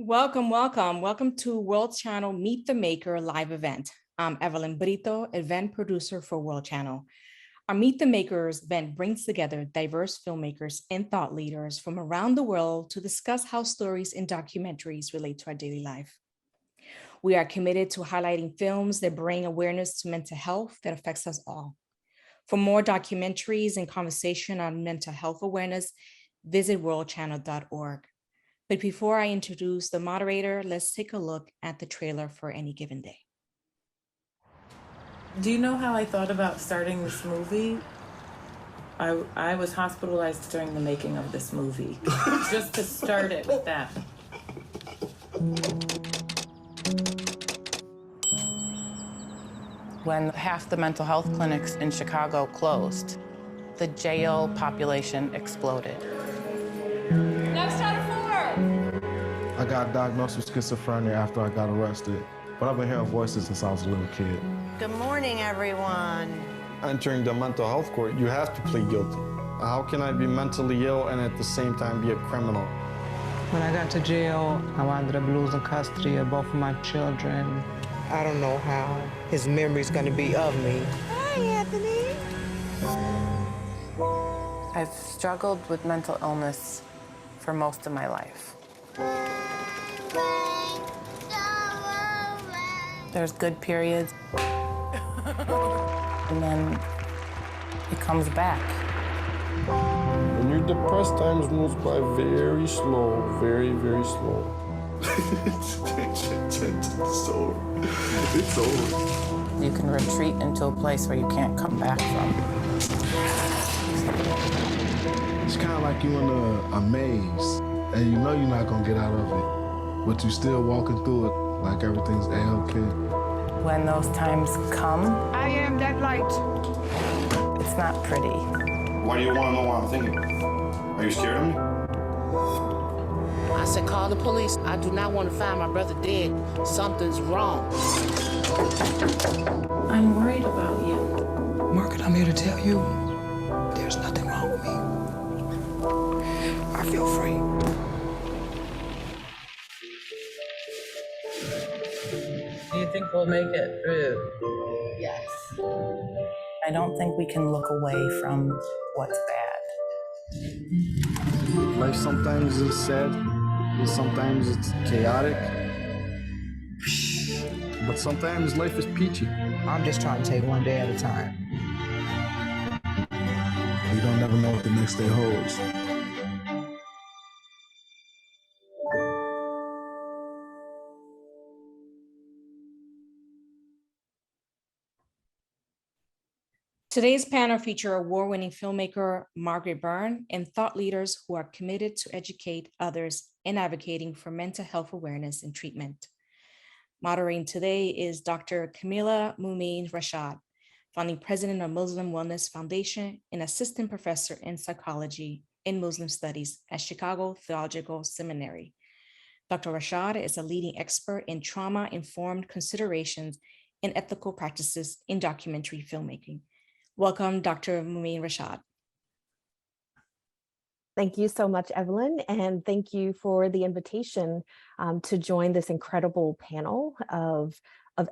Welcome, welcome. Welcome to World Channel Meet the Maker live event. I'm Evelyn Brito, event producer for World Channel. Our Meet the Makers event brings together diverse filmmakers and thought leaders from around the world to discuss how stories and documentaries relate to our daily life. We are committed to highlighting films that bring awareness to mental health that affects us all. For more documentaries and conversation on mental health awareness, visit worldchannel.org. But before I introduce the moderator, let's take a look at the trailer for Any Given Day. Do you know how I thought about starting this movie? I was hospitalized during the making of this movie, just to start it with that. When half the mental health clinics in Chicago closed, the jail population exploded. Next time forward! I got diagnosed with schizophrenia after I got arrested, but I've been hearing voices since I was a little kid. Good morning, everyone. Entering the mental health court, you have to plead guilty. How can I be mentally ill and at the same time be a criminal? When I got to jail, I wound up losing custody of both of my children. I don't know how his memory's gonna be of me. Hi, Anthony. I've struggled with mental illness for most of my life. There's good periods, and then it comes back. When you're depressed, times moves by very slow, very, very slow. It's over. It's over. You can retreat into a place where you can't come back from. It's kind of like you in a maze, and you know you're not gonna get out of it, but you're still walking through it like everything's A-OK. When those times come, I am that light. it's not pretty. Why do you want to know what I'm thinking? Are you scared of me? I said, call the police. I do not want to find my brother dead. Something's wrong. I'm worried about you. Margaret, I'm here to tell you, there's nothing wrong with me. I feel free. Do you think we'll make it through? Yes. I don't think we can look away from what's bad. Life sometimes is sad, and sometimes it's chaotic. But sometimes life is peachy. I'm just trying to take one day at a time. You don't never know what the next day holds. Today's panel features award-winning filmmaker Margaret Byrne and thought leaders who are committed to educate others in advocating for mental health awareness and treatment. Moderating today is Dr. Kameelah Mu'Min Rashad, founding president of Muslim Wellness Foundation and assistant professor in psychology and Muslim studies at Chicago Theological Seminary. Dr. Rashad is a leading expert in trauma-informed considerations and ethical practices in documentary filmmaking. Welcome, Dr. Mu'Min Rashad. Thank you so much, Evelyn, and thank you for the invitation to join this incredible panel of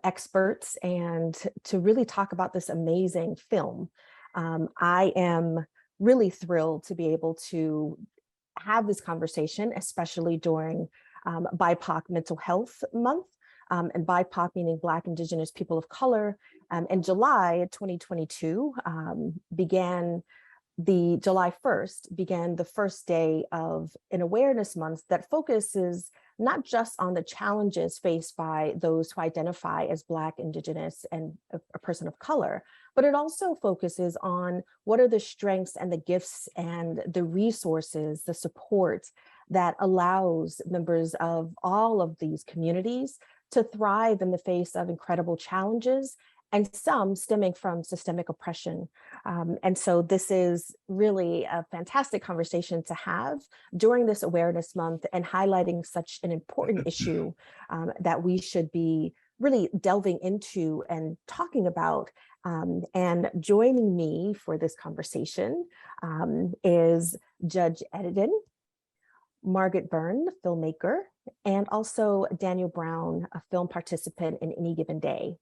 experts and to really talk about this amazing film. I am really thrilled to be able to have this conversation, especially during BIPOC Mental Health Month, and BIPOC meaning Black, Indigenous, People of Color. In July 2022 July 1st began the first day of an awareness month that focuses not just on the challenges faced by those who identify as Black, Indigenous, and a person of color, but it also focuses on what are the strengths and the gifts and the resources, the support that allows members of all of these communities to thrive in the face of incredible challenges, and some stemming from systemic oppression. And so this is really a fantastic conversation to have during this awareness month and highlighting such an important issue that we should be really delving into and talking about. And joining me for this conversation is Judge Edidin, Margaret Byrne, filmmaker, and also Daniel Brown, a film participant in Any Given Day.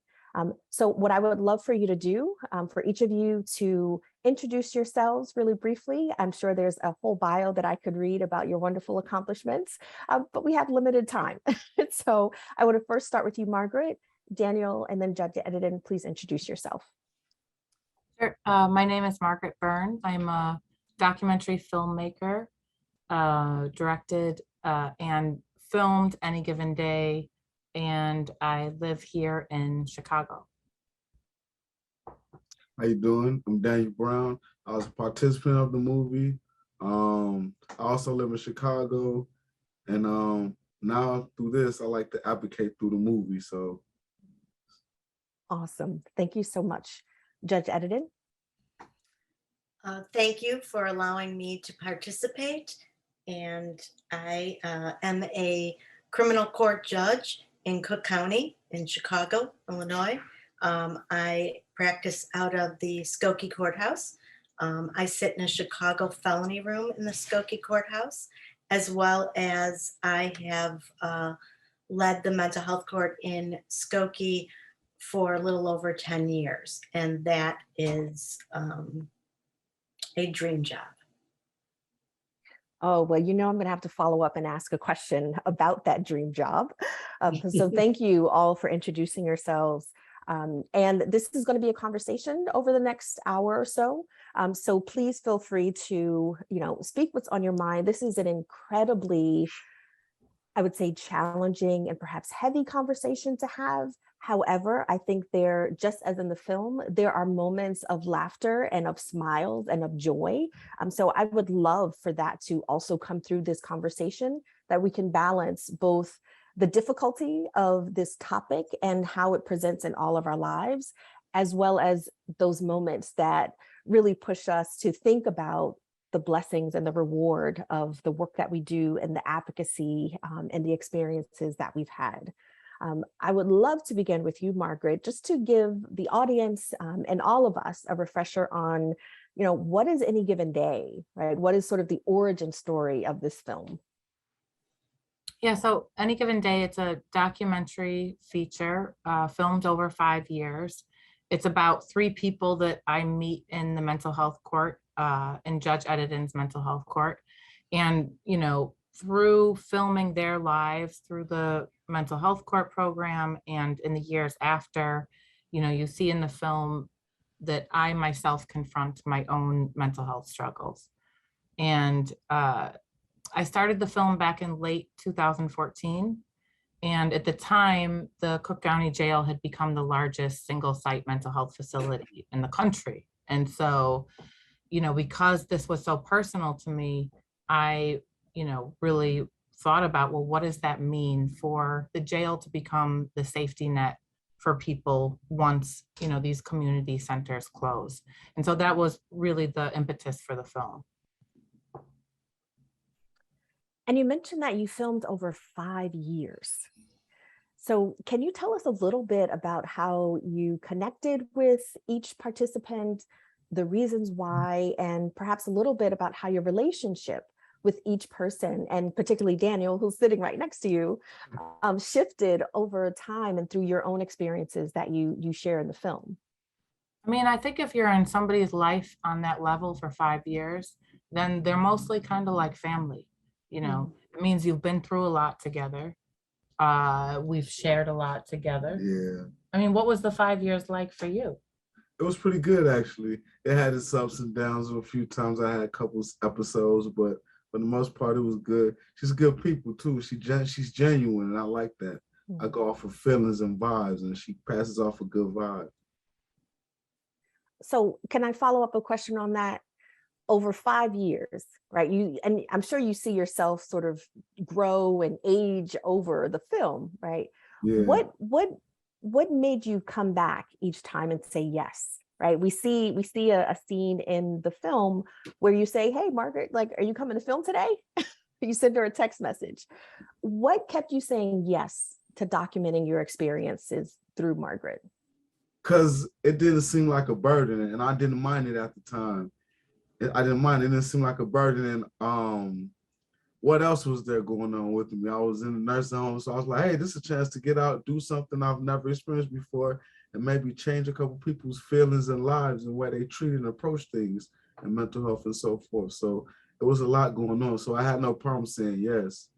So what I would love for you to do, for each of you to introduce yourselves really briefly. I'm sure there's a whole bio that I could read about your wonderful accomplishments, but we have limited time. So I want to first start with you, Margaret, Daniel, and then Judge Edidin. Please introduce yourself. Sure. My name is Margaret Byrne. I'm a documentary filmmaker, directed and filmed Any Given Day, and I live here in Chicago. How you doing? I'm Daniel Brown. I was a participant of the movie. I also live in Chicago, and now through this, I like to advocate through the movie. So awesome. Thank you so much. Judge Edidin. Thank you for allowing me to participate. And I am a criminal court judge in Cook County in Chicago, Illinois. I practice out of the Skokie Courthouse. I sit in a Chicago felony room in the Skokie Courthouse, as well as I have led the mental health court in Skokie for a little over 10 years. And that is a dream job. Oh, well, you know, I'm going to have to follow up and ask a question about that dream job. So thank you all for introducing yourselves. And this is going to be a conversation over the next hour or so. So please feel free to, speak what's on your mind. This is an incredibly, I would say, challenging and perhaps heavy conversation to have. However, I think there, just as in the film, there are moments of laughter and of smiles and of joy. So I would love for that to also come through this conversation, that we can balance both the difficulty of this topic and how it presents in all of our lives, as well as those moments that really push us to think about the blessings and the reward of the work that we do and the advocacy and the experiences that we've had. I would love to begin with you, Margaret, just to give the audience and all of us a refresher on, what is Any Given Day, right? What is sort of the origin story of this film? Yeah, so Any Given Day, it's a documentary feature filmed over 5 years. It's about 3 people that I meet in the mental health court, in Judge Edidin's mental health court. And, through filming their lives through the mental health court program and in the years after, you see in the film that I myself confront my own mental health struggles. And I started the film back in late 2014. And at the time, the Cook County Jail had become the largest single site mental health facility in the country. And so, because this was so personal to me, I really thought about, well, what does that mean for the jail to become the safety net for people once, these community centers close? And so that was really the impetus for the film. And you mentioned that you filmed over 5 years. So can you tell us a little bit about how you connected with each participant, the reasons why, and perhaps a little bit about how your relationship with each person, and particularly Daniel, who's sitting right next to you, shifted over time and through your own experiences that you share in the film? I mean, I think if you're in somebody's life on that level for 5 years, then they're mostly kind of like family. It means you've been through a lot together. We've shared a lot together. yeah, I mean, what was the 5 years like for you? it was pretty good actually. It had its ups and downs. A few times I had a couple episodes, but for the most part, it was good. She's good people too. She's genuine, and I like that. I go off of feelings and vibes, and she passes off a good vibe. So can I follow up a question on that? Over 5 years, right? And I'm sure you see yourself sort of grow and age over the film, right? Yeah. What made you come back each time and say yes? Right? We see a scene in the film where you say, "Hey, Margaret, are you coming to film today?" You send her a text message. What kept you saying yes to documenting your experiences through Margaret? Because it didn't seem like a burden, and I didn't mind it at the time. I didn't mind it. It didn't seem like a burden, and what else was there going on with me? I was in the nursing home, so I was like, hey, this is a chance to get out, do something I've never experienced before, and maybe change a couple people's feelings and lives and way they treat and approach things and mental health and so forth. So it was a lot going on. So I had no problem saying yes.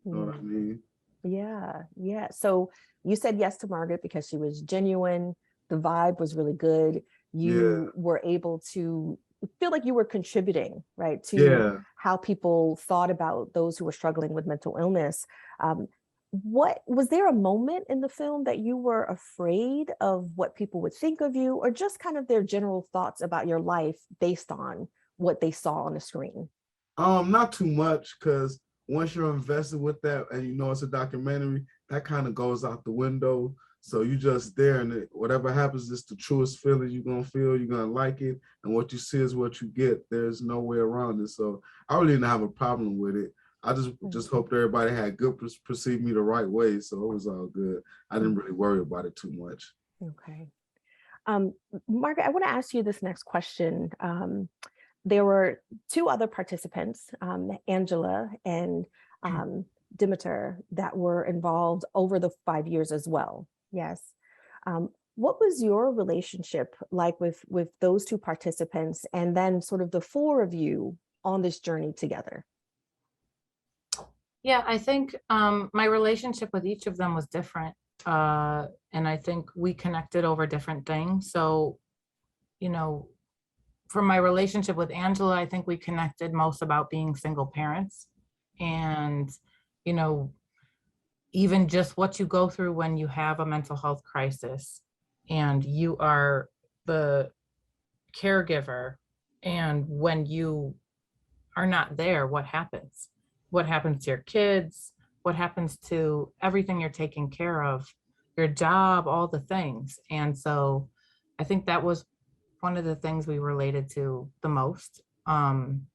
You know what I mean? Yeah, yeah. So you said yes to Margaret because she was genuine. The vibe was really good. You were able to feel like you were contributing, right, to how people thought about those who were struggling with mental illness. What was there a moment in the film that you were afraid of what people would think of you, or just kind of their general thoughts about your life based on what they saw on the screen? Not too much, because once you're invested with that and you know it's a documentary, that kind of goes out the window. So you just there, and whatever happens is the truest feeling you're gonna feel. You're gonna like it, and what you see is what you get. There's no way around it. So I really didn't have a problem with it. I just hoped everybody had good perceived me the right way. So it was all good. I didn't really worry about it too much. Okay. Margaret, I want to ask you this next question. There were two other participants, Angela and Demeter, that were involved over the 5 years as well. Yes. What was your relationship like with those two participants, and then sort of the four of you on this journey together? Yeah, I think my relationship with each of them was different. And I think we connected over different things. So, you know, from my relationship with Angela, I think we connected most about being single parents. And, you know, even just what you go through when you have a mental health crisis and you are the caregiver, and when you are not there, what happens? What happens to your kids? What happens to everything you're taking care of, your job, all the things. And so I think that was one of the things we related to the most. And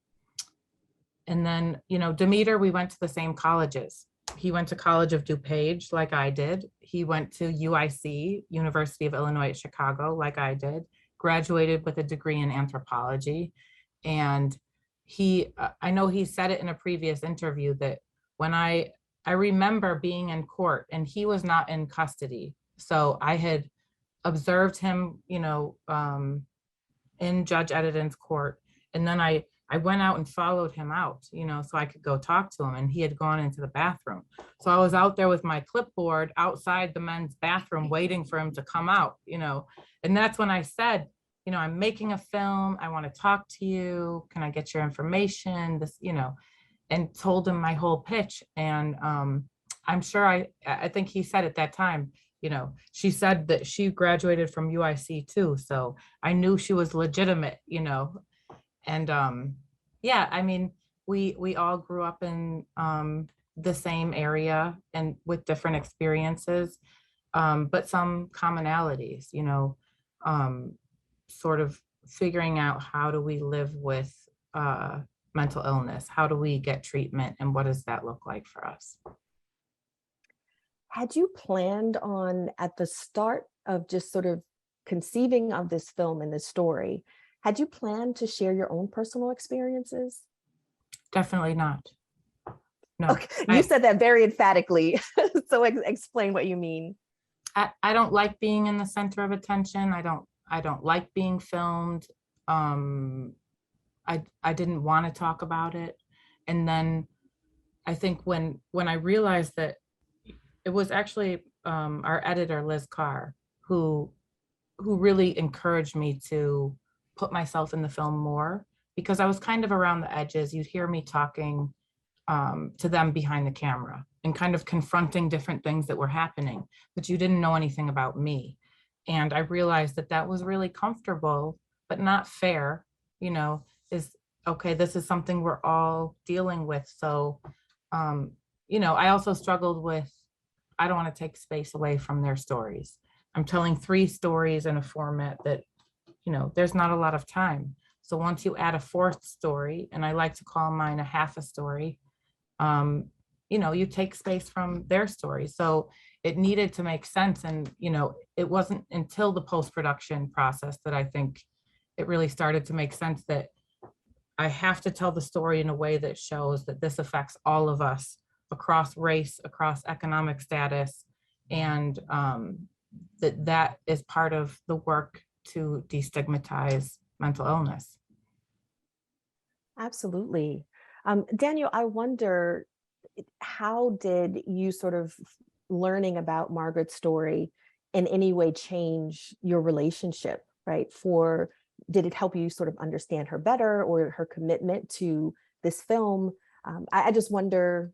then, you know, Demeter, we went to the same colleges. He went to College of DuPage like I did. He went to UIC, University of Illinois at Chicago, like I did, graduated with a degree in anthropology. And he, I know he said it in a previous interview that when I remember being in court and he was not in custody. So I had observed him, you know, in Judge Edidin's court. And then I went out and followed him out, you know, so I could go talk to him, and he had gone into the bathroom. So I was out there with my clipboard outside the men's bathroom waiting for him to come out, you know. And that's when I said, you know, I'm making a film. I want to talk to you. Can I get your information? This, you know, and told him my whole pitch. And I'm sure I think he said at that time, you know, she said that she graduated from UIC too. So I knew she was legitimate, you know. And yeah, I mean, we all grew up in the same area and with different experiences, but some commonalities, you know, sort of figuring out how do we live with mental illness? How do we get treatment? And what does that look like for us? Had you planned on, at the start of just sort of conceiving of this film and this story, had you planned to share your own personal experiences? Definitely not. No. Okay. You said that very emphatically. So explain what you mean. I don't like being in the center of attention. I don't like being filmed. I didn't want to talk about it. And then I think when I realized that it was actually our editor, Liz Carr, who really encouraged me to put myself in the film more, because I was kind of around the edges. You'd hear me talking to them behind the camera and kind of confronting different things that were happening, but you didn't know anything about me. And I realized that that was really comfortable, but not fair, you know, is okay, this is something we're all dealing with. So, you know, I also struggled with, I don't want to take space away from their stories. I'm telling 3 stories in a format that, you know, there's not a lot of time. So once you add a 4th story, and I like to call mine a half a story, you know, you take space from their story. So it needed to make sense. And, you know, it wasn't until the post-production process that I think it really started to make sense that I have to tell the story in a way that shows that this affects all of us across race, across economic status, and that is part of the work to destigmatize mental illness. Absolutely. Daniel, I wonder, how did you sort of learning about Margaret's story in any way change your relationship, right? Did it help you sort of understand her better, or her commitment to this film? I just wonder,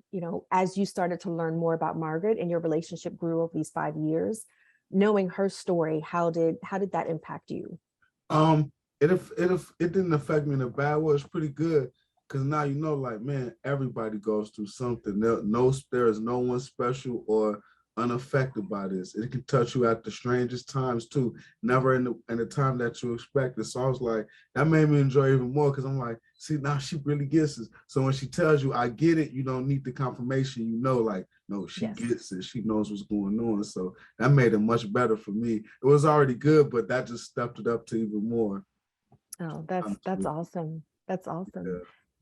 as you started to learn more about Margaret and your relationship grew over these 5 years, knowing her story, how did that impact you? It didn't affect me in a bad way. It's pretty good, because now like, man, everybody goes through something. There is no one special or unaffected by this. It can touch you at the strangest times too, never in the time that you expect it. So I was like, that made me enjoy even more, because I'm like, see, now she really gets it. So when she tells you, I get it, you don't need the confirmation, like, no, she gets it. She knows what's going on. So that made it much better for me. It was already good, but that just stepped it up to even more. Oh, that's awesome. That's awesome.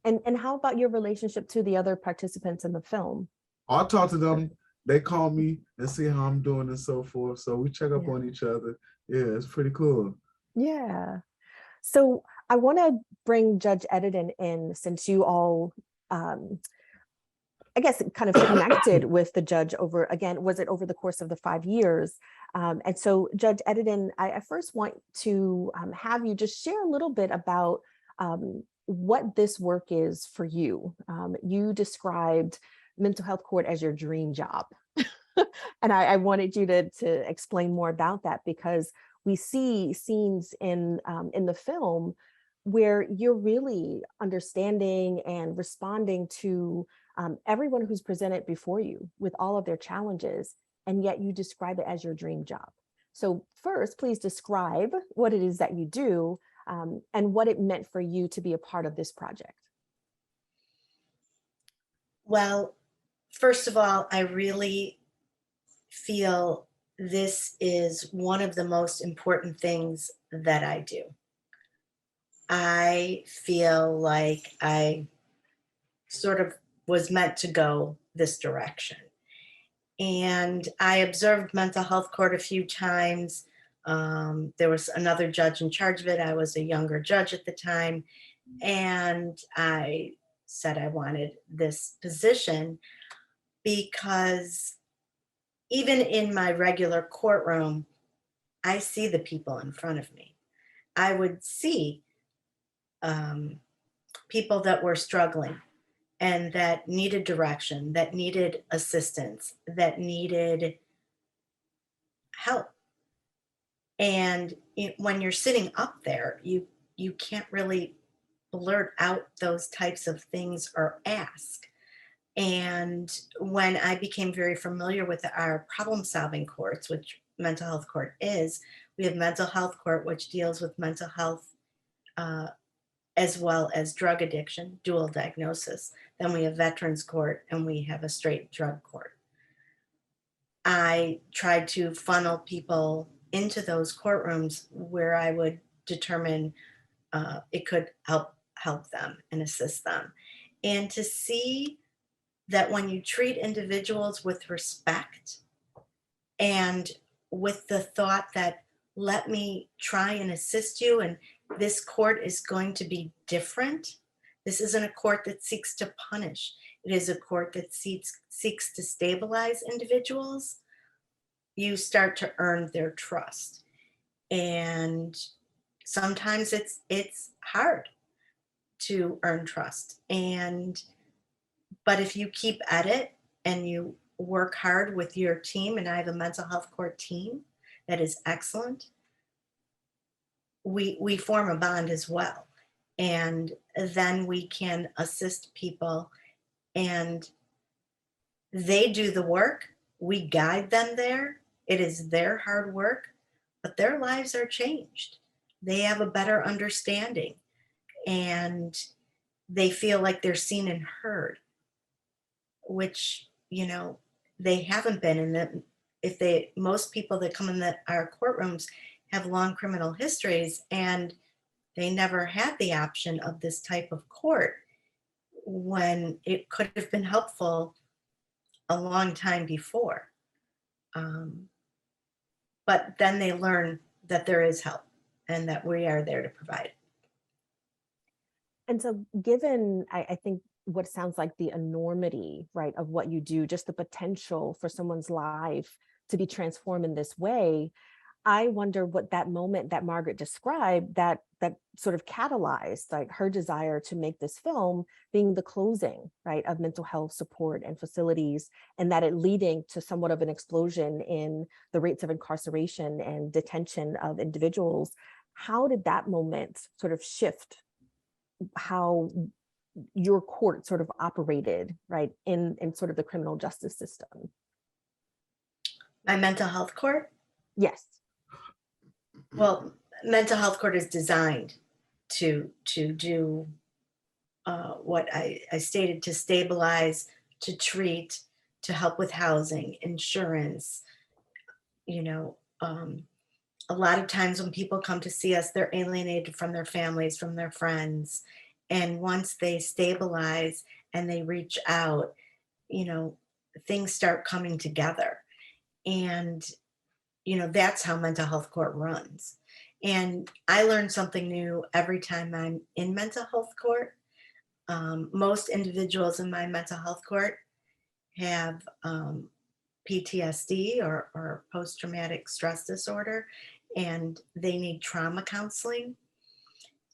Yeah. And how about your relationship to the other participants in the film? I talk to them. They call me and see how I'm doing and so forth. So we check up on each other. Yeah, it's pretty cool. Yeah. So I want to bring Judge Edidin in, since you all, I guess, kind of connected with the judge over the course of the 5 years. And so Judge Edidin, I first want to have you just share a little bit about what this work is for you. You described mental health court as your dream job. And I wanted you to explain more about that, because we see scenes in the film where you're really understanding and responding to everyone who's presented before you with all of their challenges, and yet you describe it as your dream job. So first, please describe what it is that you do, and what it meant for you to be a part of this project. Well, first of all, I really feel this is one of the most important things that I do. I feel like I sort of was meant to go this direction. And I observed mental health court a few times. There was another judge in charge of it. I was a younger judge at the time. And I said I wanted this position because even in my regular courtroom, I see the people in front of me. I would see people that were struggling and that needed direction, that needed assistance, that needed help. And when you're sitting up there, you can't really blurt out those types of things or ask. And when I became very familiar with our problem-solving courts, which mental health court is, we have mental health court, which deals with mental health as well as drug addiction, dual diagnosis. Then we have veterans court, and we have a straight drug court. I tried to funnel people into those courtrooms where I would determine it could help them and assist them. And to see that when you treat individuals with respect and with the thought that, let me try and assist you, and this court is going to be different. This isn't a court that seeks to punish. It is a court that seeks to stabilize individuals. You start to earn their trust. And sometimes it's hard to earn trust. But if you keep at it and you work hard with your team, and I have a mental health court team that is excellent, we form a bond as well. And then we can assist people, and they do the work. We guide them there. It is their hard work, but their lives are changed. They have a better understanding, and they feel like they're seen and heard, which, they haven't been in the, most people that come in our courtrooms have long criminal histories, and they never had the option of this type of court when it could have been helpful a long time before. But then they learn that there is help and that we are there to provide. And so given, I think, what sounds like the enormity, right, of what you do, just the potential for someone's life to be transformed in this way, I wonder what that moment that Margaret described that sort of catalyzed like her desire to make this film, being the closing, right, of mental health support and facilities, and that it leading to somewhat of an explosion in the rates of incarceration and detention of individuals. How did that moment sort of shift how your court sort of operated, right, in sort of the criminal justice system? My mental health court? Yes. Well, mental health court is designed to do what I stated, to stabilize, to treat, to help with housing, insurance. You know, a lot of times when people come to see us, they're alienated from their families, from their friends. And once they stabilize and they reach out, you know, things start coming together. And, you know, that's how mental health court runs. And I learn something new every time I'm in mental health court. Most individuals in my mental health court have PTSD or post-traumatic stress disorder, and they need trauma counseling.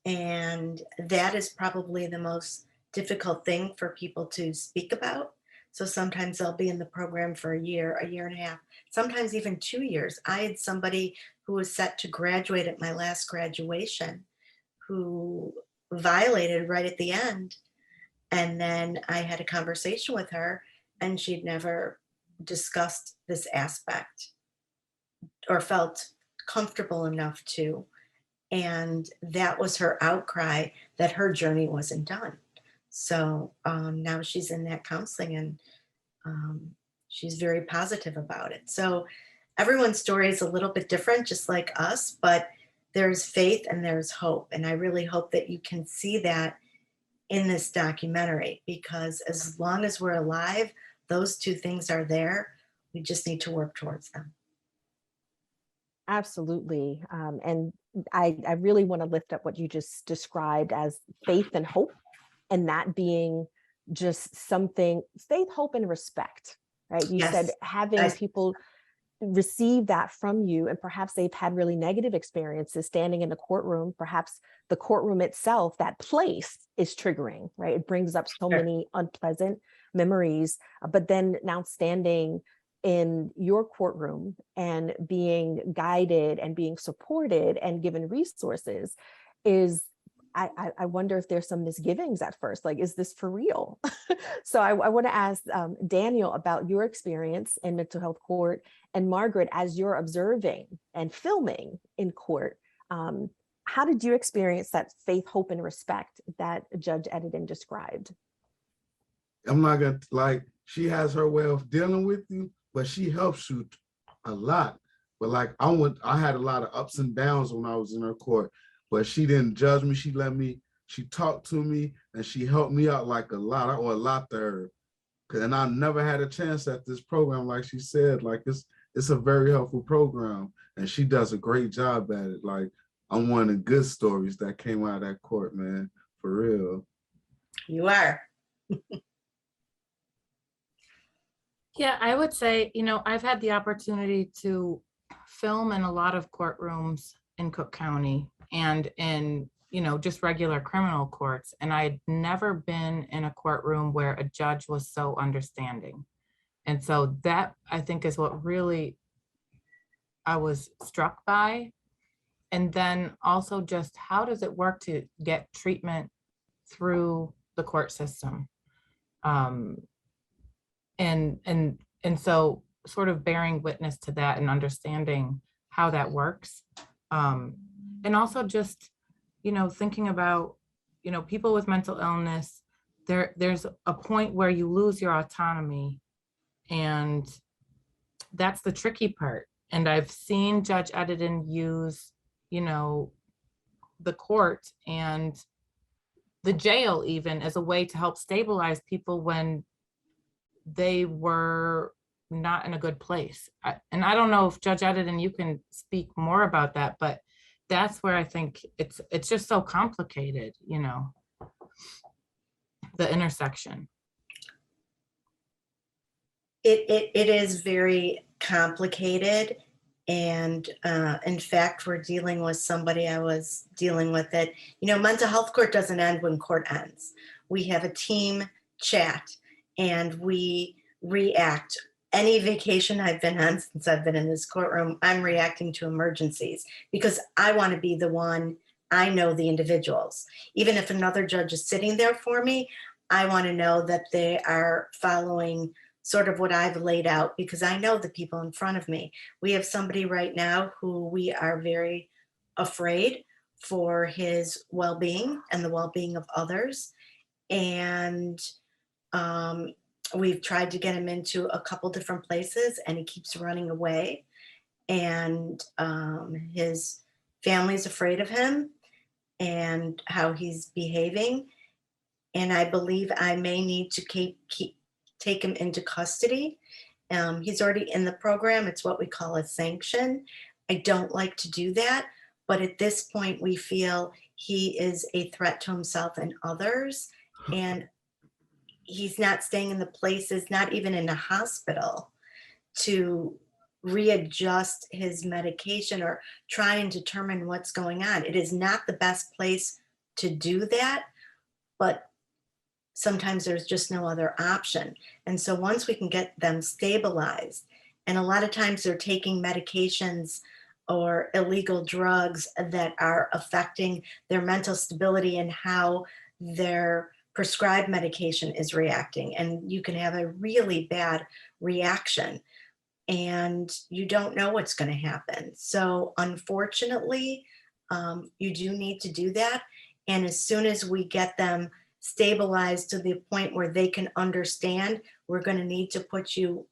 And that is probably the most difficult thing for people to speak about. So sometimes they'll be in the program for a year and a half, sometimes even 2 years. I had somebody who was set to graduate at my last graduation who violated right at the end. And then I had a conversation with her, and she'd never discussed this aspect or felt comfortable enough to. And that was her outcry that her journey wasn't done. So now she's in that counseling, and she's very positive about it. So everyone's story is a little bit different, just like us, but there's faith and there's hope. And I really hope that you can see that in this documentary, because as long as we're alive, those two things are there. We just need to work towards them. Absolutely. And I really want to lift up what you just described as faith and hope, and that being just something, faith, hope, and respect, right? You said having people receive that from you, and perhaps they've had really negative experiences standing in the courtroom. Perhaps the courtroom itself, that place is triggering, right? It brings up so many unpleasant memories, but then now standing in your courtroom and being guided and being supported and given resources is, I wonder if there's some misgivings at first, like, is this for real? So I want to ask Daniel about your experience in mental health court, and Margaret, as you're observing and filming in court, how did you experience that faith, hope, and respect that Judge Edidin described? I'm not gonna, like, she has her way of dealing with you, but she helps you a lot. But like, I had a lot of ups and downs when I was in her court, but she didn't judge me. She talked to me, and she helped me out like a lot. I owe a lot to her. And I never had a chance at this program, like she said. Like, it's a very helpful program, and she does a great job at it. Like, I'm one of the good stories that came out of that court, man, for real. You are. Yeah, I would say, you know, I've had the opportunity to film in a lot of courtrooms in Cook County and in, you know, just regular criminal courts. And I'd never been in a courtroom where a judge was so understanding. And so that, I think, is what really I was struck by. And then also just how does it work to get treatment through the court system? And so sort of bearing witness to that and understanding how that works. And also just, you know, thinking about, you know, people with mental illness, there's a point where you lose your autonomy, and that's the tricky part. And I've seen Judge Edidin use, you know, the court and the jail even as a way to help stabilize people when they were not in a good place. And I don't know if Judge Edidin, you can speak more about that, but that's where I think it's just so complicated, you know, the intersection. It is very complicated. And in fact, we're dealing with somebody I was dealing with it. You know, mental health court doesn't end when court ends. We have a team chat and we react. Any vacation I've been on since I've been in this courtroom, I'm reacting to emergencies because I want to be the one, I know the individuals. Even if another judge is sitting there for me, I want to know that they are following sort of what I've laid out because I know the people in front of me. We have somebody right now who we are very afraid for his well-being and the well-being of others. And we've tried to get him into a couple different places and he keeps running away. And his family's afraid of him and how he's behaving. And I believe I may need to take him into custody. He's already in the program. It's what we call a sanction. I don't like to do that, but at this point we feel he is a threat to himself and others. And he's not staying in the places, not even in a hospital, to readjust his medication or try and determine what's going on. It is not the best place to do that, but sometimes there's just no other option. And so once we can get them stabilized, and a lot of times they're taking medications or illegal drugs that are affecting their mental stability and how their prescribed medication is reacting. And you can have a really bad reaction and you don't know what's going to happen. So unfortunately, you do need to do that. And as soon as we get them stabilized to the point where they can understand, we're going to need to put you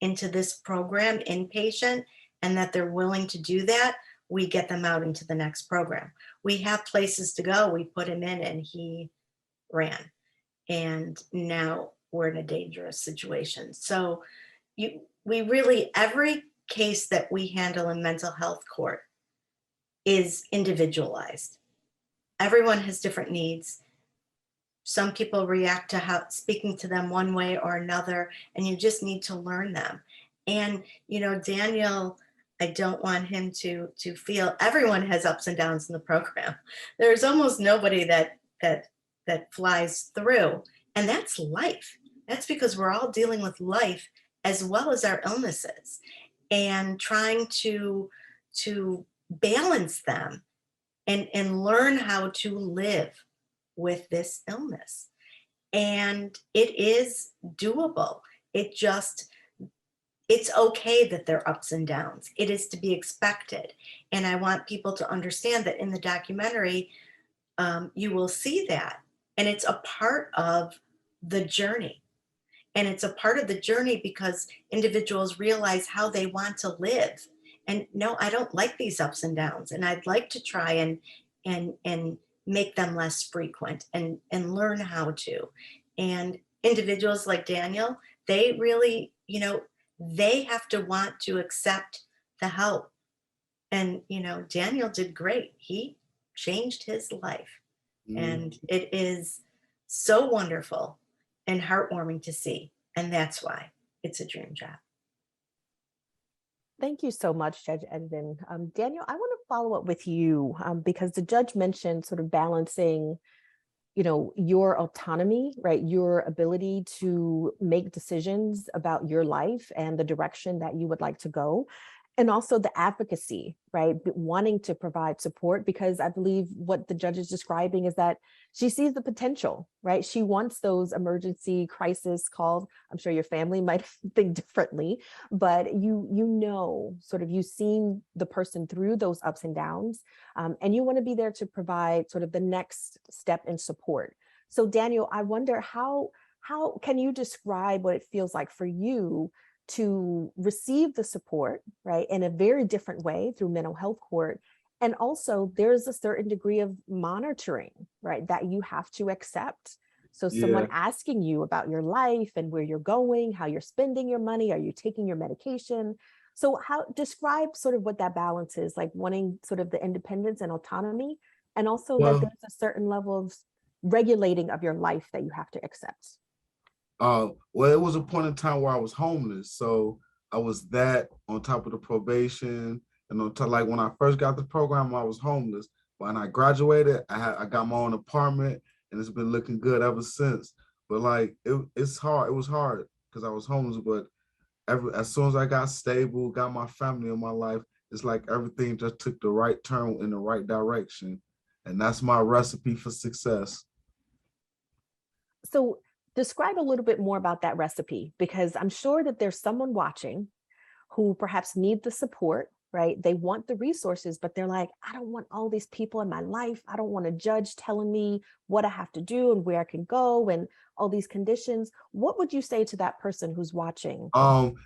into this program inpatient, and that they're willing to do that, we get them out into the next program. We have places to go. We put him in and he ran. And now we're in a dangerous situation. So we really, every case that we handle in mental health court is individualized. Everyone has different needs. Some people react to how speaking to them one way or another, and you just need to learn them. And, you know, Daniel, I don't want him to feel, everyone has ups and downs in the program. There's almost nobody that flies through, and that's life. That's because we're all dealing with life as well as our illnesses and trying to balance them and learn how to live with this illness. And it is doable. It's okay that there are ups and downs. It is to be expected. And I want people to understand that in the documentary, you will see that. And it's a part of the journey. And it's a part of the journey because individuals realize how they want to live. And no, I don't like these ups and downs. And I'd like to try and make them less frequent and learn how to. And individuals like Daniel, they really, you know, they have to want to accept the help. And, you know, Daniel did great. He changed his life. And it is so wonderful and heartwarming to see. And that's why it's a dream job. Thank you so much, Judge Edidin. Daniel, I want to follow up with you because the judge mentioned sort of balancing, you know, your autonomy, right? Your ability to make decisions about your life and the direction that you would like to go. And also the advocacy, right? Wanting to provide support, because I believe what the judge is describing is that she sees the potential, right? She wants those emergency crisis calls. I'm sure your family might think differently, but you know, sort of you've seen the person through those ups and downs, and you want to be there to provide sort of the next step in support. So Daniel, I wonder how can you describe what it feels like for you to receive the support, right, in a very different way through mental health court, And also there's a certain degree of monitoring, right, that you have to accept. So someone asking you about your life and where you're going, how you're spending your money, are you taking your medication? So describe sort of what that balance is, like wanting sort of the independence and autonomy, and also that there's a certain level of regulating of your life that you have to accept. Well, it was a point in time where I was homeless. So I was that on top of the probation, and on top, like when I first got the program, I was homeless. When I graduated, I got my own apartment, and it's been looking good ever since. But like it's hard. It was hard because I was homeless. But as soon as I got stable, got my family in my life, it's like everything just took the right turn in the right direction, and that's my recipe for success. So describe a little bit more about that recipe, because I'm sure that there's someone watching who perhaps need the support, right? They want the resources, but they're like, I don't want all these people in my life. I don't want a judge telling me what I have to do and where I can go and all these conditions. What would you say to that person who's watching?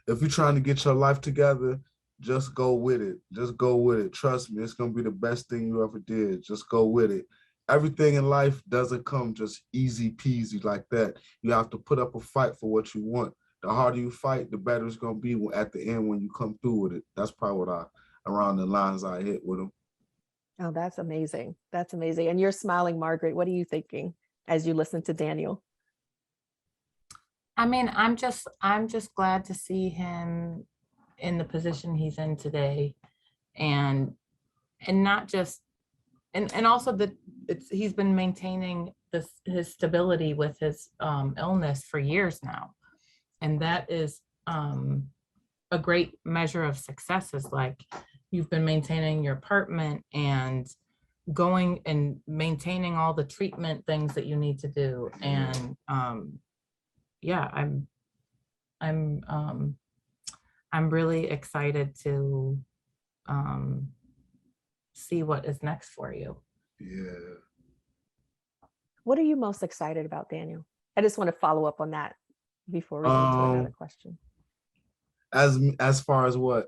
If you're trying to get your life together, just go with it. Just go with it. Trust me, it's gonna be the best thing you ever did. Just go with it. Everything in life doesn't come just easy peasy like that. You have to put up a fight for what you want. The harder you fight, the better it's gonna be at the end when you come through with it. That's probably what around the lines I hit with them. Oh, that's amazing. That's amazing. And you're smiling, Margaret. What are you thinking as you listen to Daniel? I mean, I'm just glad to see him in the position he's in today, and not just, and also that he's been maintaining his stability with his illness for years now. And that is a great measure of success, is like you've been maintaining your apartment and going and maintaining all the treatment things that you need to do. And yeah, I'm really excited to see what is next for you. Yeah. What are you most excited about, Daniel? I just want to follow up on that before we go to another question. As far as what?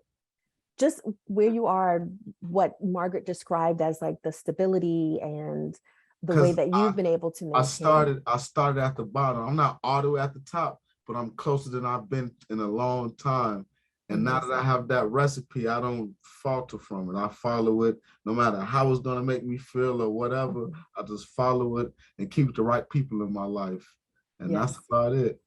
Just where you are, what Margaret described as like the stability and the way that you've been able to maintain. I started at the bottom. I'm not all the way at the top, but I'm closer than I've been in a long time. And now that I have that recipe, I don't falter from it. I follow it no matter how it's gonna make me feel or whatever. I just follow it and keep the right people in my life. And that's about it.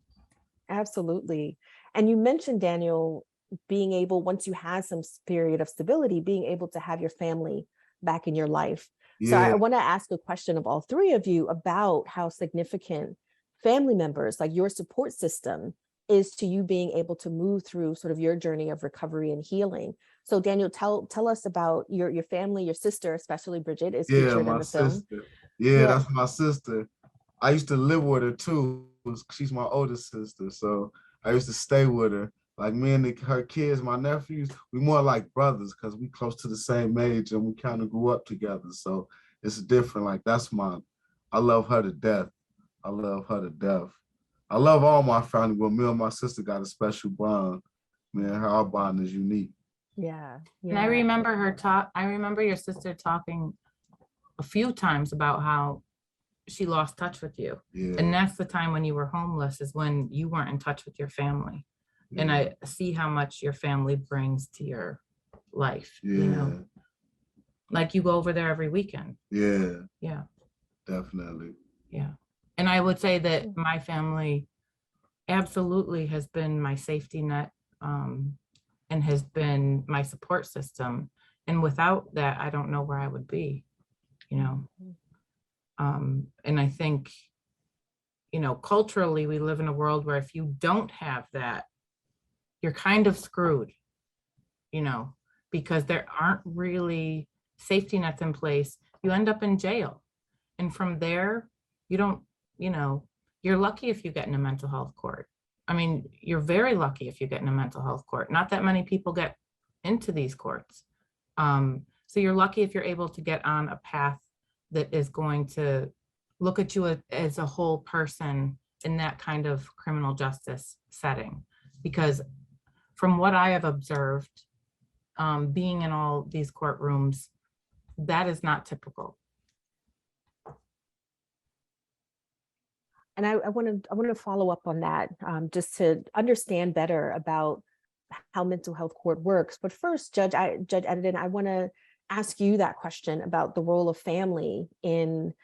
Absolutely. And you mentioned, Daniel, being able, once you had some period of stability, being able to have your family back in your life. So I want to ask a question of all three of you about how significant family members, like your support system, is to you being able to move through sort of your journey of recovery and healing. So Daniel, tell us about your family, your sister, especially Bridget, is featured in the film. Yeah, that's my sister. I used to live with her too. She's my older sister, so I used to stay with her. Like me and her kids, my nephews, we more like brothers because we close to the same age and we kind of grew up together. So it's different. Like I love her to death. I love her to death. I love all my family, but me and my sister got a special bond. Man, our bond is unique. Yeah. And I remember I remember your sister talking a few times about how she lost touch with you. Yeah. And that's the time when you were homeless, is when you weren't in touch with your family. Yeah. And I see how much your family brings to your life. Yeah. You know, like you go over there every weekend. Yeah. Yeah. Definitely. Yeah. And I would say that my family absolutely has been my safety net, and has been my support system. And without that, I don't know where I would be, you know. And I think, you know, culturally, we live in a world where if you don't have that, you're kind of screwed, you know, because there aren't really safety nets in place. You end up in jail. And from there, you don't, you know, you're lucky if you get in a mental health court. I mean, you're very lucky if you get in a mental health court. Not that many people get into these courts. So you're lucky if you're able to get on a path that is going to look at you as a whole person in that kind of criminal justice setting. Because from what I have observed, being in all these courtrooms, that is not typical. And I want to follow up on that, just to understand better about how mental health court works. But first, Judge Edidin, I want to ask you that question about the role of family in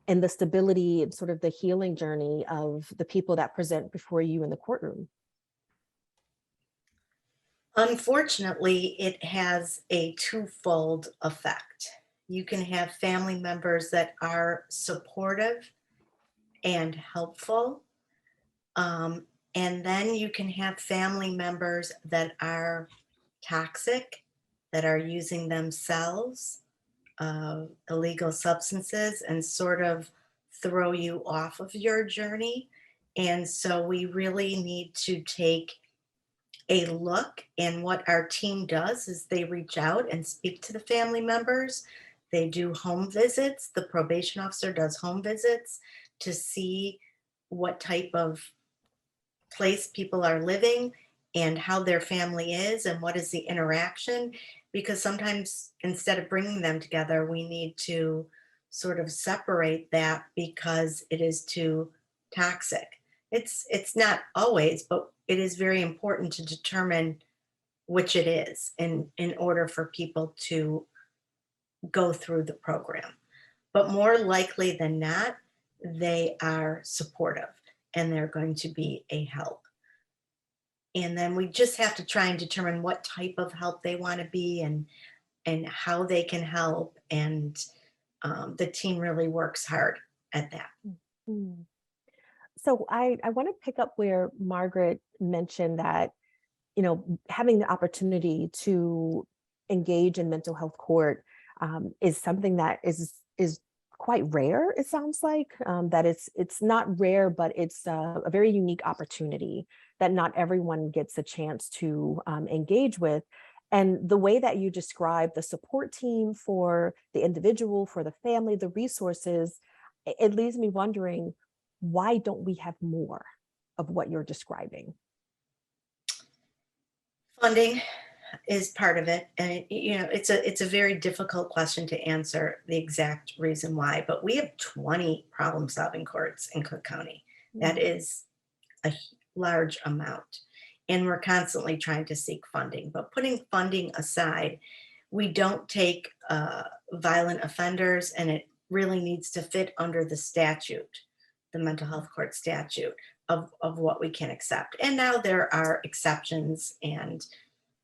the stability and sort of the healing journey of the people that present before you in the courtroom. Unfortunately, it has a twofold effect. You can have family members that are supportive and helpful. And then you can have family members that are toxic, that are using themselves, illegal substances, and sort of throw you off of your journey. And so we really need to take a look, and what our team does is they reach out and speak to the family members. They do home visits. The probation officer does home visits to see what type of place people are living and how their family is and what is the interaction. Because sometimes instead of bringing them together, we need to sort of separate that because it is too toxic. It's not always, but it is very important to determine which it is in order for people to go through the program. But more likely than not, they are supportive and they're going to be a help. And then we just have to try and determine what type of help they want to be and how they can help. And the team really works hard at that. Mm-hmm. So I want to pick up where Margaret mentioned that, you know, having the opportunity to engage in mental health court is something that is quite rare. It sounds like that it's not rare, but it's a very unique opportunity that not everyone gets a chance to engage with. And the way that you describe the support team for the individual, for the family, the resources, it leaves me wondering, why don't we have more of what you're describing? Funding is part of it. And you know, it's a very difficult question to answer the exact reason why, but we have 20 problem-solving courts in Cook County. That is a large amount. And we're constantly trying to seek funding. But putting funding aside, we don't take violent offenders, and it really needs to fit under the statute, the mental health court statute of what we can accept. And now there are exceptions, and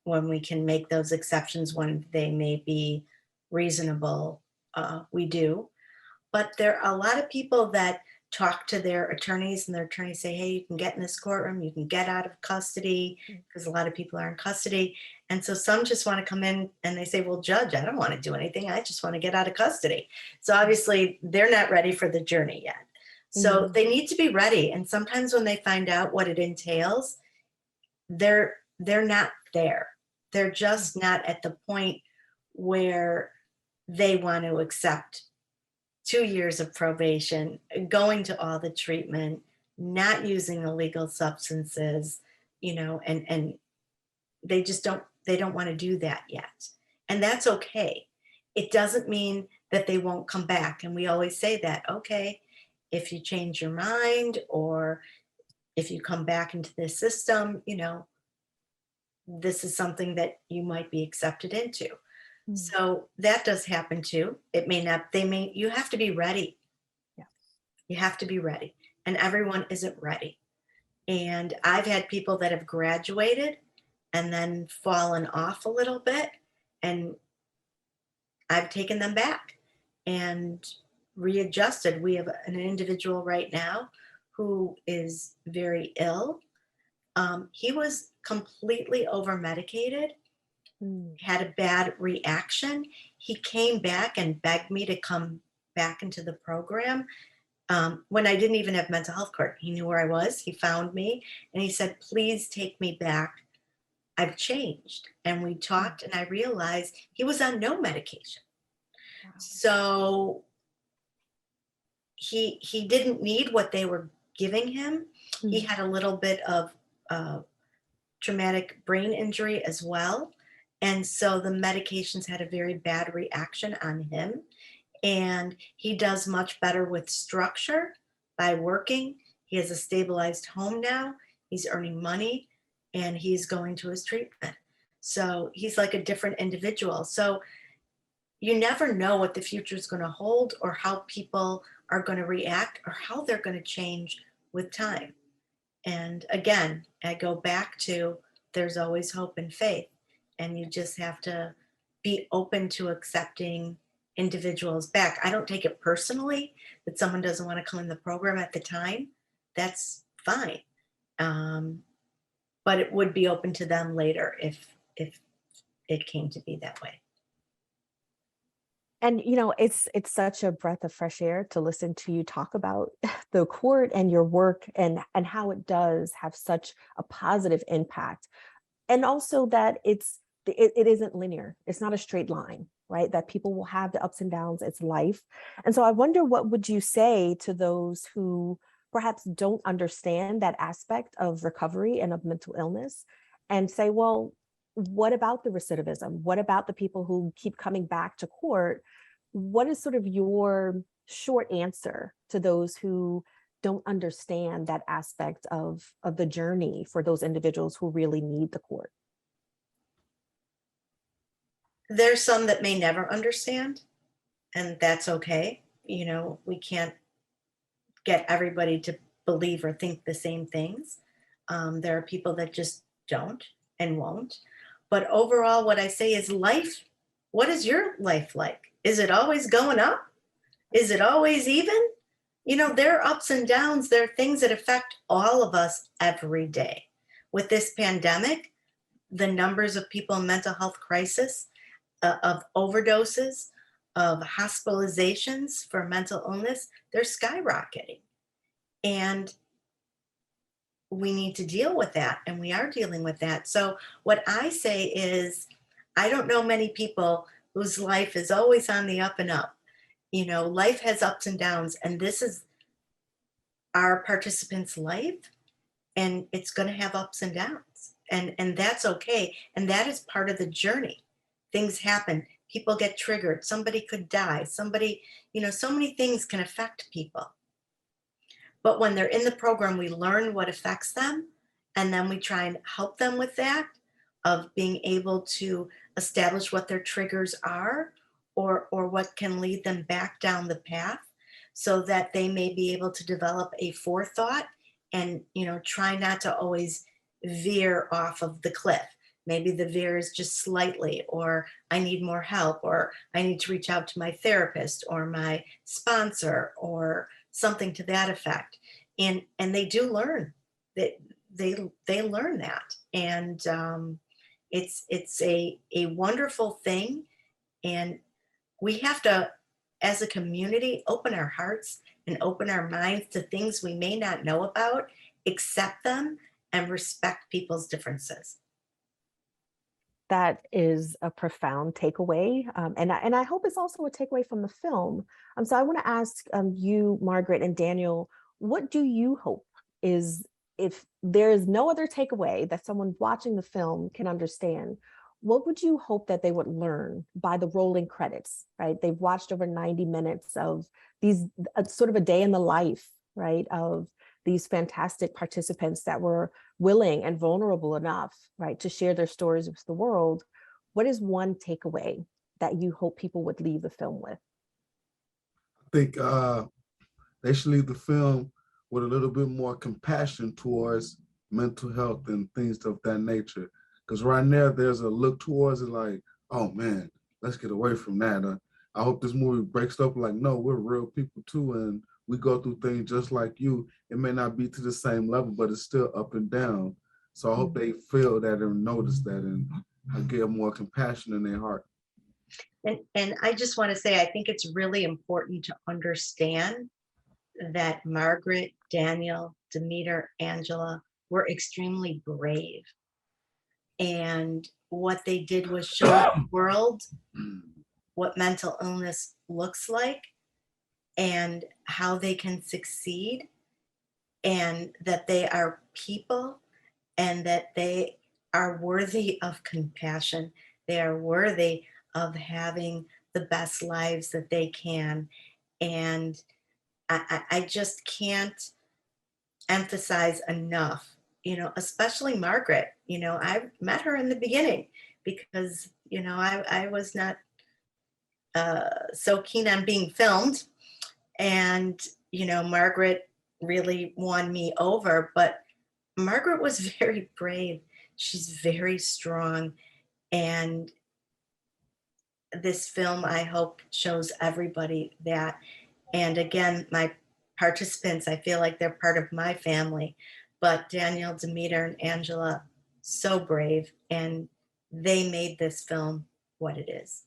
when we can make those exceptions when they may be reasonable, we do. But there are a lot of people that talk to their attorneys, and their attorneys say, hey, you can get in this courtroom, you can get out of custody, because a lot of people are in custody. And so some just want to come in and they say, well, Judge, I don't want to do anything. I just want to get out of custody. So obviously they're not ready for the journey yet. So they need to be ready. And sometimes when they find out what it entails, they're not there. They're just not at the point where they want to accept 2 years of probation, going to all the treatment, not using illegal substances, you know, and they don't want to do that yet. And that's okay. It doesn't mean that they won't come back. And we always say that, okay, if you change your mind or if you come back into the system, you know, this is something that you might be accepted into. So that does happen too. It may not, you have to be ready. Yeah. You have to be ready. And everyone isn't ready. And I've had people that have graduated and then fallen off a little bit, and I've taken them back and readjusted. We have an individual right now who is very ill. He was completely over medicated, had a bad reaction. He came back and begged me to come back into the program when I didn't even have mental health court. He knew where I was. He found me and he said, please take me back. I've changed. And we talked and I realized he was on no medication. Wow. So he didn't need what they were giving him. He had a little bit of traumatic brain injury as well. And so the medications had a very bad reaction on him. And he does much better with structure by working. He has a stabilized home now. He's earning money and he's going to his treatment. So he's like a different individual. So you never know what the future is going to hold or how people are going to react or how they're going to change with time. And again, I go back to there's always hope and faith. And you just have to be open to accepting individuals back. I don't take it personally that someone doesn't want to come in the program at the time. That's fine. But it would be open to them later if it came to be that way. And it's such a breath of fresh air to listen to you talk about the court and your work and how it does have such a positive impact. And also that it isn't linear. It's not a straight line, right? That people will have the ups and downs. It's life. And so I wonder, what would you say to those who perhaps don't understand that aspect of recovery and of mental illness and say, well, what about the recidivism? What about the people who keep coming back to court? What is sort of your short answer to those who don't understand that aspect of the journey for those individuals who really need the court? There's some that may never understand, and that's okay. We can't get everybody to believe or think the same things. There are people that just don't and won't. But overall, what I say is life. What is your life like? Is it always going up? Is it always even? There are ups and downs. There are things that affect all of us every day. With this pandemic, the numbers of people in mental health crisis, of overdoses, of hospitalizations for mental illness, they're skyrocketing. And we need to deal with that, and we are dealing with that. So what I say is, I don't know many people whose life is always on the up and up. Life has ups and downs, and this is our participants' life, and it's going to have ups and downs, and that's okay. And that is part of the journey. Things happen. People get triggered. Somebody could die. Somebody, so many things can affect people. But when they're in the program, we learn what affects them, and then we try and help them with that, of being able to establish what their triggers are or what can lead them back down the path so that they may be able to develop a forethought and, try not to always veer off of the cliff. Maybe the veer is just slightly, or I need more help, or I need to reach out to my therapist or my sponsor or something to that effect. And they do learn that they learn that. And it's a wonderful thing. And we have to, as a community, open our hearts and open our minds to things we may not know about, accept them, and respect people's differences. That is a profound takeaway. And I hope it's also a takeaway from the film. So I want to ask you, Margaret and Daniel, what do you hope is, if there is no other takeaway that someone watching the film can understand, what would you hope that they would learn by the rolling credits, right? They've watched over 90 minutes of these, sort of a day in the life, right, of these fantastic participants that were willing and vulnerable enough, right, to share their stories with the world. What is one takeaway that you hope people would leave the film with? I think they should leave the film with a little bit more compassion towards mental health and things of that nature. Because right now there's a look towards it like, oh man, let's get away from that. I hope this movie breaks it up like, no, we're real people too, and we go through things just like you. It may not be to the same level, but it's still up and down. So I hope they feel that and notice that and get more compassion in their heart. And I just want to say, I think it's really important to understand that Margaret, Daniel, Demeter, Angela were extremely brave. And what they did was show the world what mental illness looks like and how they can succeed, and that they are people and that they are worthy of compassion They are worthy of having the best lives that they can. And I just can't emphasize enough, especially Margaret. I met her in the beginning because, I was not so keen on being filmed. And, Margaret really won me over, but Margaret was very brave. She's very strong. And this film, I hope, shows everybody that. And again, my participants, I feel like they're part of my family, but Danielle, Demeter, and Angela, so brave, and they made this film what it is.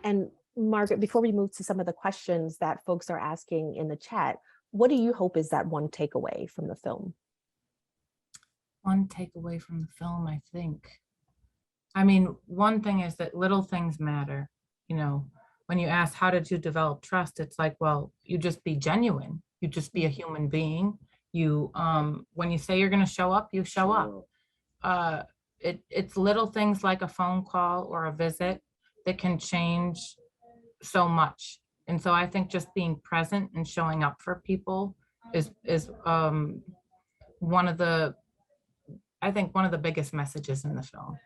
And Margaret, before we move to some of the questions that folks are asking in the chat, what do you hope is that one takeaway from the film? One takeaway from the film, I think. I mean, one thing is that little things matter. When you ask, how did you develop trust? It's like, well, you just be genuine. You just be a human being. You, when you say you're going to show up, you show up. It's little things like a phone call or a visit that can change so much. And so I think just being present and showing up for people is one of the biggest messages in the film.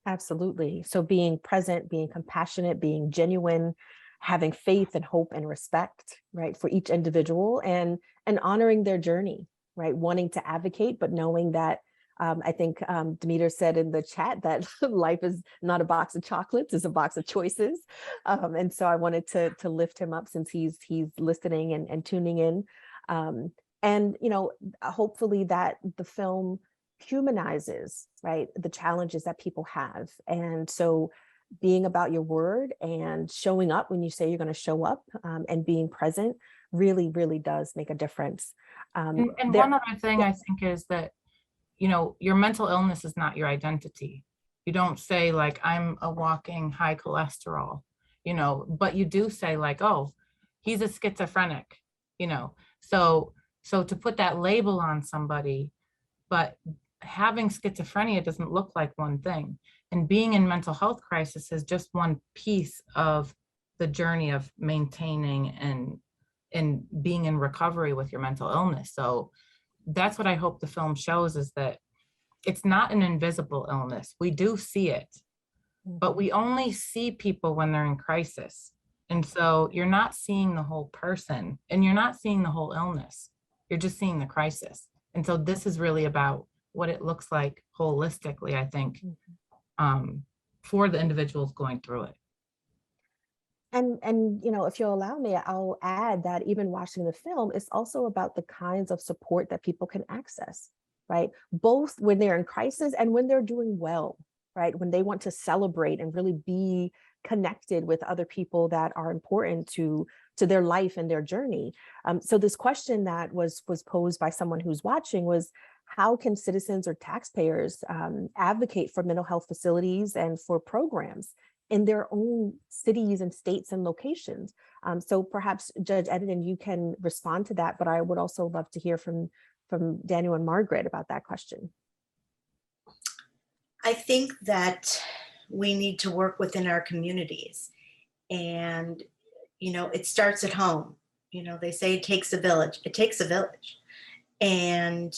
Absolutely. So being present, being compassionate, being genuine, having faith and hope and respect, right, for each individual, and honoring their journey, right? Wanting to advocate, but knowing that I think Demeter said in the chat that life is not a box of chocolates, it's a box of choices. And so I wanted to lift him up since he's listening and tuning in. And, hopefully that the film humanizes, right, the challenges that people have. And so being about your word and showing up when you say you're going to show up, and being present really, really does make a difference. And one other thing I think is that, your mental illness is not your identity. You don't say like, I'm a walking high cholesterol, but you do say like, oh, he's a schizophrenic, so to put that label on somebody, but having schizophrenia doesn't look like one thing. And being in mental health crisis is just one piece of the journey of maintaining and being in recovery with your mental illness. So that's what I hope the film shows, is that it's not an invisible illness. We do see it, but we only see people when they're in crisis. And so you're not seeing the whole person, and you're not seeing the whole illness. You're just seeing the crisis. And so this is really about what it looks like holistically, I think, for the individuals going through it. And if you'll allow me, I'll add that even watching the film is also about the kinds of support that people can access, right? Both when they're in crisis and when they're doing well, right? When they want to celebrate and really be connected with other people that are important to their life and their journey. So this question that was posed by someone who's watching was, how can citizens or taxpayers advocate for mental health facilities and for programs in their own cities and states and locations? So perhaps Judge Edidin, you can respond to that, but I would also love to hear from Daniel and Margaret about that question. I think that we need to work within our communities, and it starts at home. They say it takes a village. It takes a village, and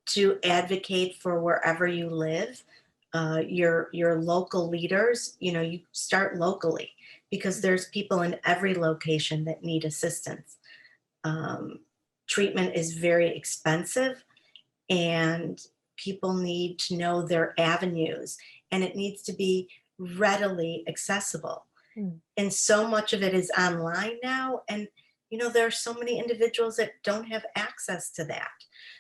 to advocate for wherever you live, your local leaders, you start locally, because there's people in every location that need assistance. Treatment is very expensive, and people need to know their avenues, and it needs to be readily accessible. And so much of it is online now, and there are so many individuals that don't have access to that.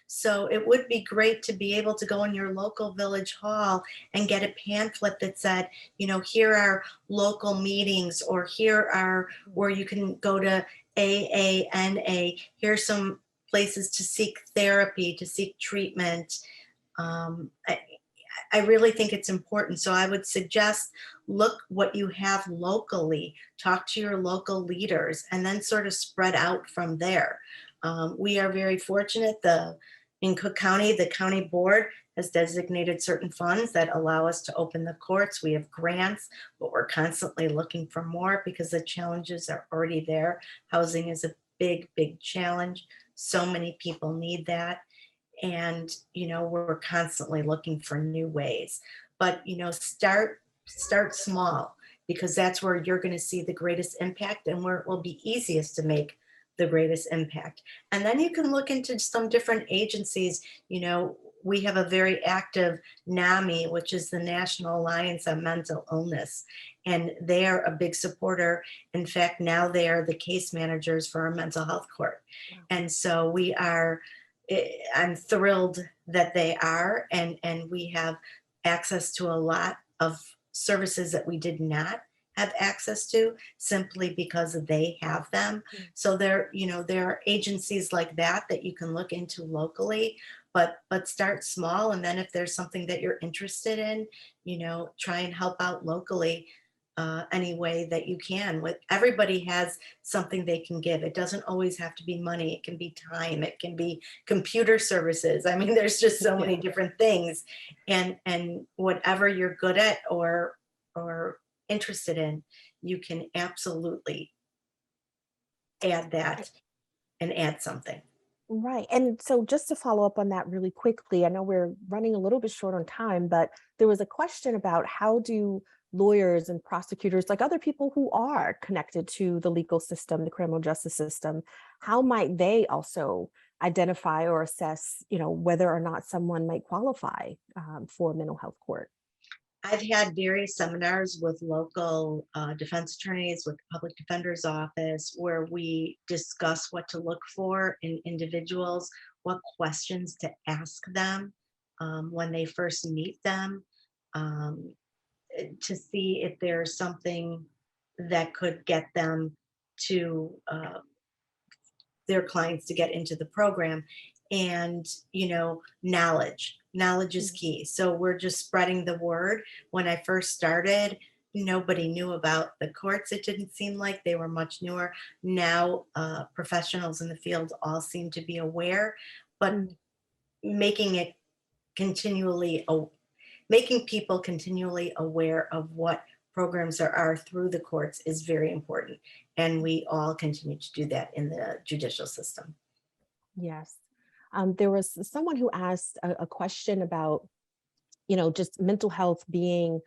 So it would be great to be able to go in your local village hall and get a pamphlet that said, here are local meetings, or here are where you can go to AANA. Here's some places to seek therapy, to seek treatment. I really think it's important. So I would suggest, look what you have locally, talk to your local leaders, and then sort of spread out from there. We are very fortunate. The In Cook County, the county board has designated certain funds that allow us to open the courts. We have grants, but we're constantly looking for more because the challenges are already there. Housing is a big, big challenge. So many people need that. And, you know, we're constantly looking for new ways. But, you know, start small, because that's where you're going to see the greatest impact and where it will be easiest to make the greatest impact. And then you can look into some different agencies. You know, we have a very active NAMI, which is the National Alliance on Mental Illness, and they are a big supporter. In fact, now they are the case managers for our mental health court. And so we are, I'm thrilled that they are, and we have access to a lot of services that we did not have access to simply because they have them. So there, you know, there are agencies like that you can look into locally, but start small. And then if there's something that you're interested in, you know, try and help out locally any way that you can. With everybody has something they can give. It doesn't always have to be money. It can be time. It can be computer services. I mean, there's just so many different things, and whatever you're good at or interested in, you can absolutely add that and add something. Right. And so just to follow up on that really quickly, I know we're running a little bit short on time, but there was a question about how do lawyers and prosecutors, like other people who are connected to the legal system, the criminal justice system, how might they also identify or assess, you know, whether or not someone might qualify for a mental health court? I've had various seminars with local defense attorneys, with the public defender's office, where we discuss what to look for in individuals, what questions to ask them when they first meet them, to see if there's something that could get them to their clients to get into the program. And, you know, knowledge is key. So we're just spreading the word. When I first started, nobody knew about the courts. It didn't seem like they were much newer. Now professionals in the field all seem to be aware, but making it continually, making people continually aware of what programs there are through the courts is very important. And we all continue to do that in the judicial system. Yes. There was someone who asked a question about, you know, just mental health being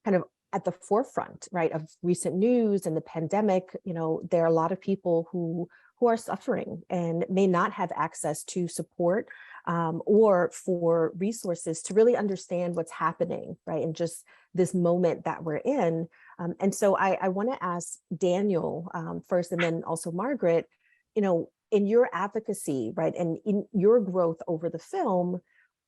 kind of at the forefront, right, of recent news and the pandemic. You know, there are a lot of people who are suffering and may not have access to support or for resources to really understand what's happening, right, and just this moment that we're in. And so I want to ask Daniel first, and then also Margaret, you know, in your advocacy, right, and in your growth over the film,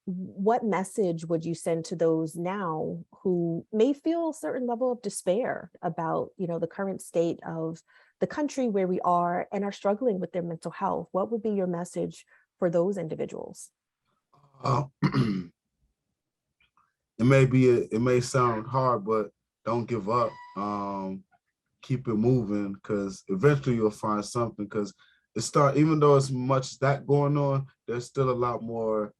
what message would you send to those now who may feel a certain level of despair about, you know, the current state of the country where we are and are struggling with their mental health? What would be your message for those individuals? It may sound hard, but don't give up. Keep it moving, because eventually you'll find something. Because even though as much as that going on, there's still a lot more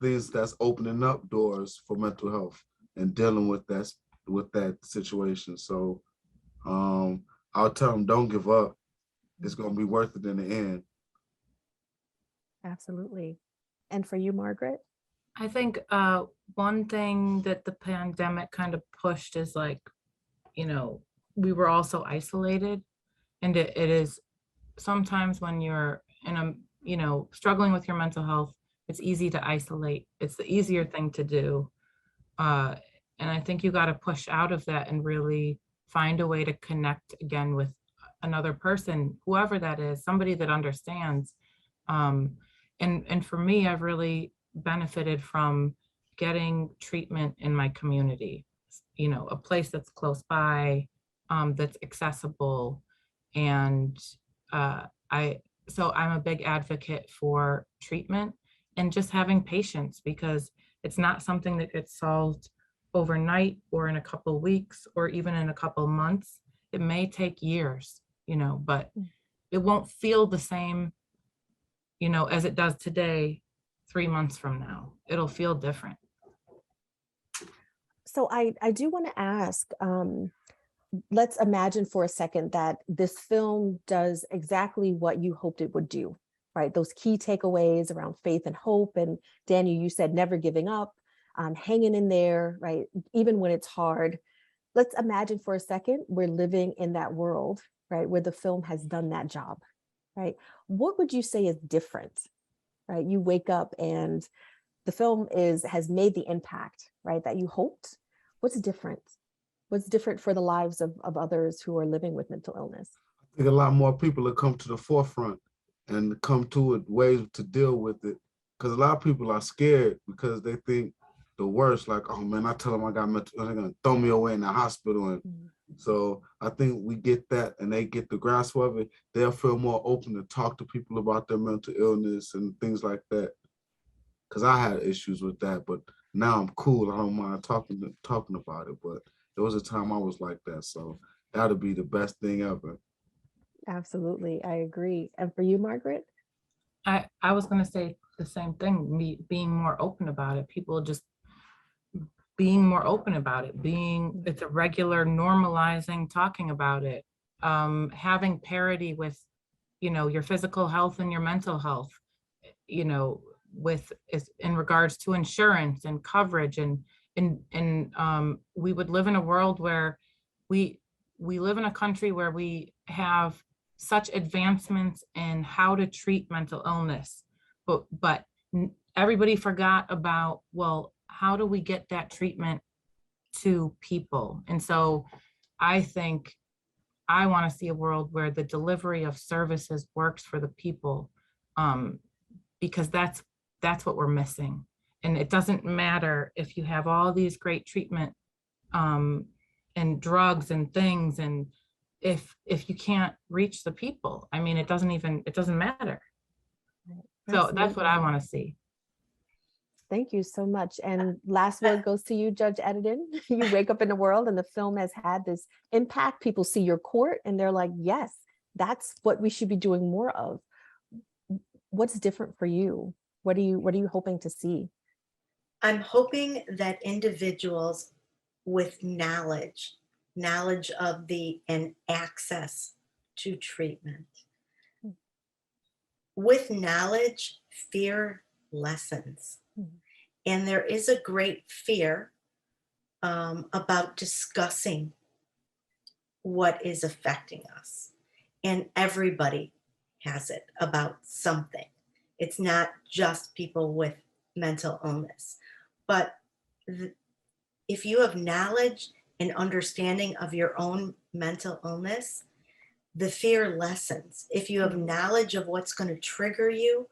things that's opening up doors for mental health and dealing with that situation. So I'll tell them, don't give up. It's going to be worth it in the end. Absolutely. And for you, Margaret? I think one thing that the pandemic kind of pushed is, like, you know, we were also isolated, and it is sometimes when you're in a, you know, struggling with your mental health, it's easy to isolate. It's the easier thing to do. And I think you got to push out of that and really find a way to connect again with another person, whoever that is, somebody that understands. And for me, I've really benefited from getting treatment in my community, you know, a place that's close by, that's accessible. And so I'm a big advocate for treatment and just having patience, because it's not something that gets solved overnight or in a couple of weeks or even in a couple of months. It may take years, you know, but it won't feel the same, you know, as it does today 3 months from now. It'll feel different. So I do want to ask, let's imagine for a second that this film does exactly what you hoped it would do, right? Those key takeaways around faith and hope. And Daniel, you said never giving up, hanging in there, right? Even when it's hard. Let's imagine for a second we're living in that world, right? Where the film has done that job, right? What would you say is different, right? You wake up and the film has made the impact, right? That you hoped. What's different? What's different for the lives of others who are living with mental illness? I think a lot more people have come to the forefront and come to it ways to deal with it. Because a lot of people are scared because they think the worst, like, oh man, I tell them I got mental, they're gonna throw me away in the hospital. And so I think we get that and they get the grasp of it, they'll feel more open to talk to people about their mental illness and things like that. Because I had issues with that, but now I'm cool. I don't mind talking about it. But there was a time I was like that. So that'll be the best thing ever. Absolutely, I agree. And for you, Margaret? I was going to say the same thing, me being more open about it. People just being more open about it, it's a regular normalizing, talking about it, having parity with, your physical health and your mental health, in regards to insurance and coverage, and we would live in a world where we live in a country where we have such advancements in how to treat mental illness, but everybody forgot about, well, how do we get that treatment to people? And so I think I want to see a world where the delivery of services works for the people, because that's what we're missing. And it doesn't matter if you have all these great treatment and drugs and things, and if you can't reach the people, I mean, it doesn't matter. So that's what I want to see. Thank you so much. And last word goes to you, Judge Edidin. You wake up in the world and the film has had this impact. People see your court and they're like, yes, that's what we should be doing more of. What's different for you? What are you hoping to see? I'm hoping that individuals with knowledge of and access to treatment. With knowledge, fear lessens. And there is a great fear about discussing what is affecting us. And everybody has it about something. It's not just people with mental illness. But if you have knowledge and understanding of your own mental illness, the fear lessens. If you have knowledge of what's going to trigger you,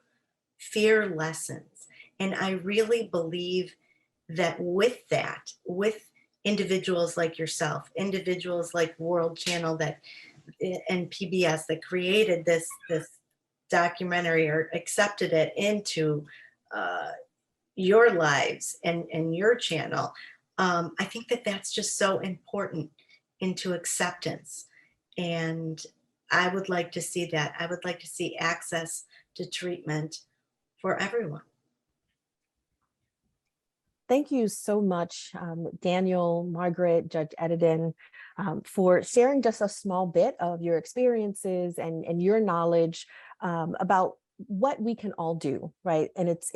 fear lessens. And I really believe that with individuals like yourself, individuals like World Channel and PBS that created this documentary or accepted it into your lives and your channel, I think that's just so important into acceptance. And I would like to see that. I would like to see access to treatment for everyone. Thank you so much, Daniel, Margaret, Judge Edidin, for sharing just a small bit of your experiences and your knowledge about what we can all do, right? And it's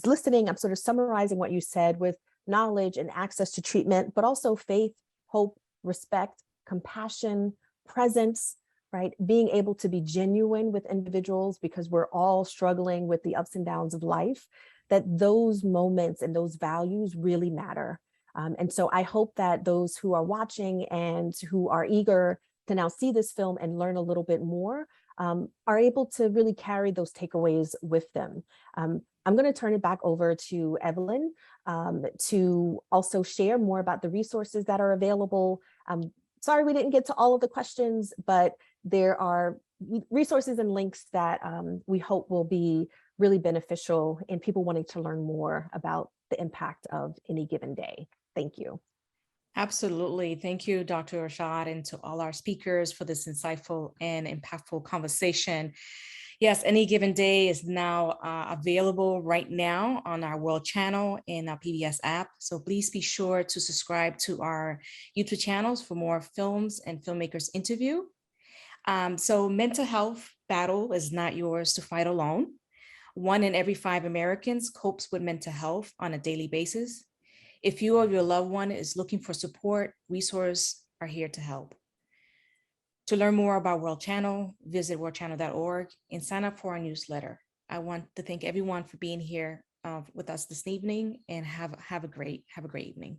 listening, I'm sort of summarizing what you said with knowledge and access to treatment, but also faith, hope, respect, compassion, presence, right? Being able to be genuine with individuals because we're all struggling with the ups and downs of life, that those moments and those values really matter. And so I hope that those who are watching and who are eager to now see this film and learn a little bit more are able to really carry those takeaways with them. I'm going to turn it back over to Evelyn to also share more about the resources that are available. Sorry we didn't get to all of the questions, but there are resources and links that we hope will be really beneficial in people wanting to learn more about the impact of any given day. Thank you. Absolutely. Thank you, Dr. Rashad, and to all our speakers for this insightful and impactful conversation. Yes, Any Given Day is now available right now on our World Channel and our PBS app. So please be sure to subscribe to our YouTube channels for more films and filmmakers interview. So mental health battle is not yours to fight alone. 1 in every 5 Americans copes with mental health on a daily basis. If you or your loved one is looking for support, resources are here to help. To learn more about World Channel, visit worldchannel.org and sign up for our newsletter. I want to thank everyone for being here with us this evening, and have a great evening.